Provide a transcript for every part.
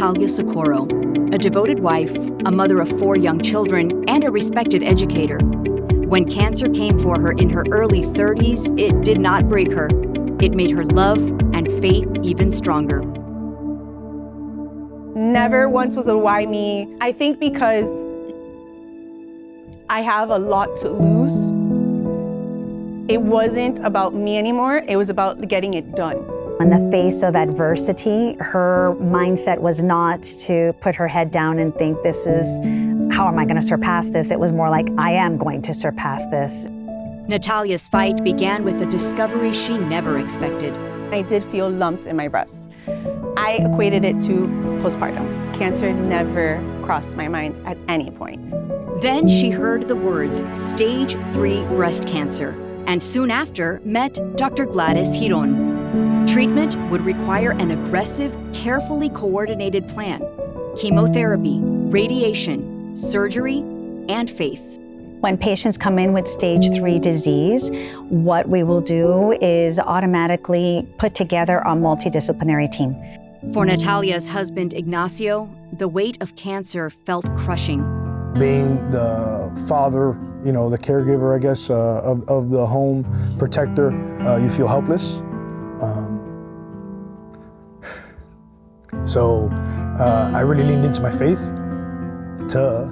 Natalia Koro, a devoted wife, a mother of 4 young children, and a respected educator. When cancer came for her in her early 30s, it did not break her. It made her love and faith even stronger. Never once was a why me. I think because I have a lot to lose. It wasn't about me anymore, it was about getting it done. In the face of adversity, her mindset was not to put her head down and think, this is, how am I going to surpass this? It was more like, I am going to surpass this. Natalia's fight began with a discovery she never expected. I did feel lumps in my breast. I equated it to postpartum. Cancer never crossed my mind at any point. Then she heard the words, stage 3 breast cancer, and soon after met Dr. Gladys Giron. Treatment would require an aggressive, carefully coordinated plan: chemotherapy, radiation, surgery, and faith. When patients come in with stage 3 disease, what we will do is automatically put together a multidisciplinary team. For Natalia's husband, Ignacio, the weight of cancer felt crushing. Being the father, the caregiver, I guess, of the home protector, you feel helpless. So I really leaned into my faith to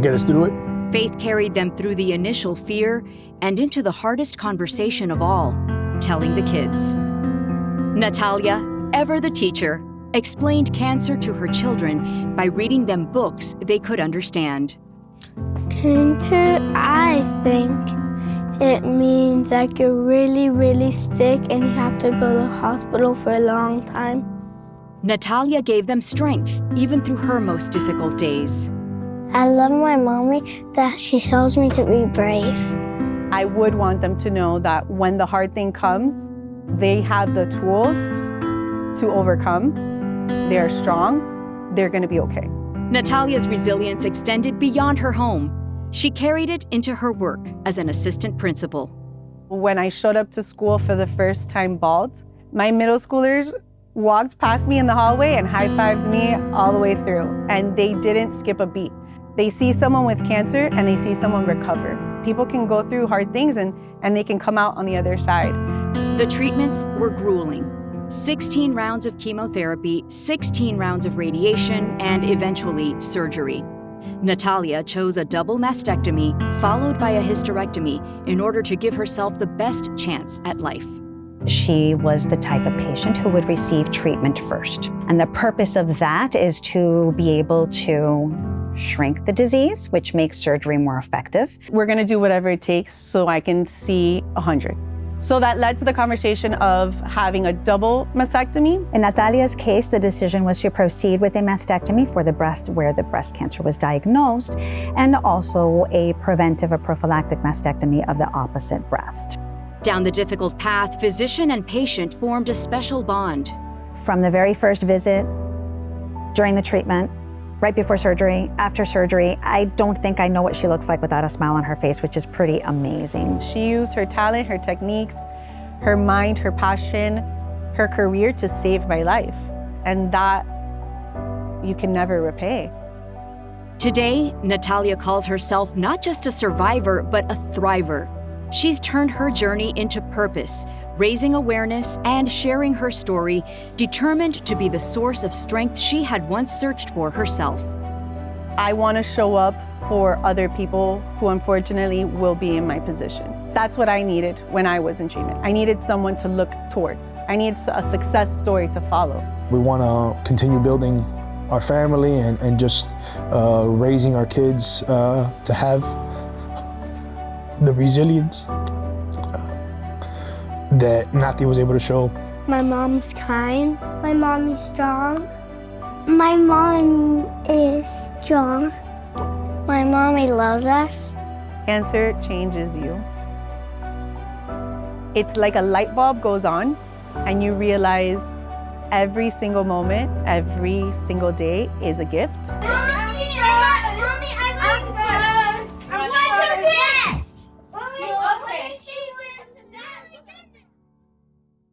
get us through it. Faith carried them through the initial fear and into the hardest conversation of all, telling the kids. Natalia, ever the teacher, explained cancer to her children by reading them books they could understand. Cancer, I think it means that you're really, really sick and you have to go to the hospital for a long time. Natalia gave them strength, even through her most difficult days. I love my mommy that she shows me to be brave. I would want them to know that when the hard thing comes, they have the tools to overcome. They're strong. They're going to be okay. Natalia's resilience extended beyond her home. She carried it into her work as an assistant principal. When I showed up to school for the first time bald, my middle schoolers walked past me in the hallway and high-fived me all the way through, and they didn't skip a beat. They see someone with cancer and they see someone recover. People can go through hard things and they can come out on the other side. The treatments were grueling. 16 rounds of chemotherapy, 16 rounds of radiation, and eventually surgery. Natalia chose a double mastectomy followed by a hysterectomy in order to give herself the best chance at life. She was the type of patient who would receive treatment first. And the purpose of that is to be able to shrink the disease, which makes surgery more effective. We're going to do whatever it takes so I can see 100. So that led to the conversation of having a double mastectomy. In Natalia's case, the decision was to proceed with a mastectomy for the breast where the breast cancer was diagnosed, and also a preventive or prophylactic mastectomy of the opposite breast. Down the difficult path, physician and patient formed a special bond. From the very first visit, during the treatment, right before surgery, after surgery, I don't think I know what she looks like without a smile on her face, which is pretty amazing. She used her talent, her techniques, her mind, her passion, her career to save my life. And that you can never repay. Today, Natalia calls herself not just a survivor, but a thriver. She's turned her journey into purpose, raising awareness and sharing her story, determined to be the source of strength she had once searched for herself. I want to show up for other people who unfortunately will be in my position. That's what I needed when I was in treatment. I needed someone to look towards. I needed a success story to follow. We want to continue building our family and just raising our kids to have the resilience that Nati was able to show. My mom's kind. My mom is strong. My mom is strong. My mommy loves us. Cancer changes you. It's like a light bulb goes on and you realize every single moment, every single day is a gift. Mommy, I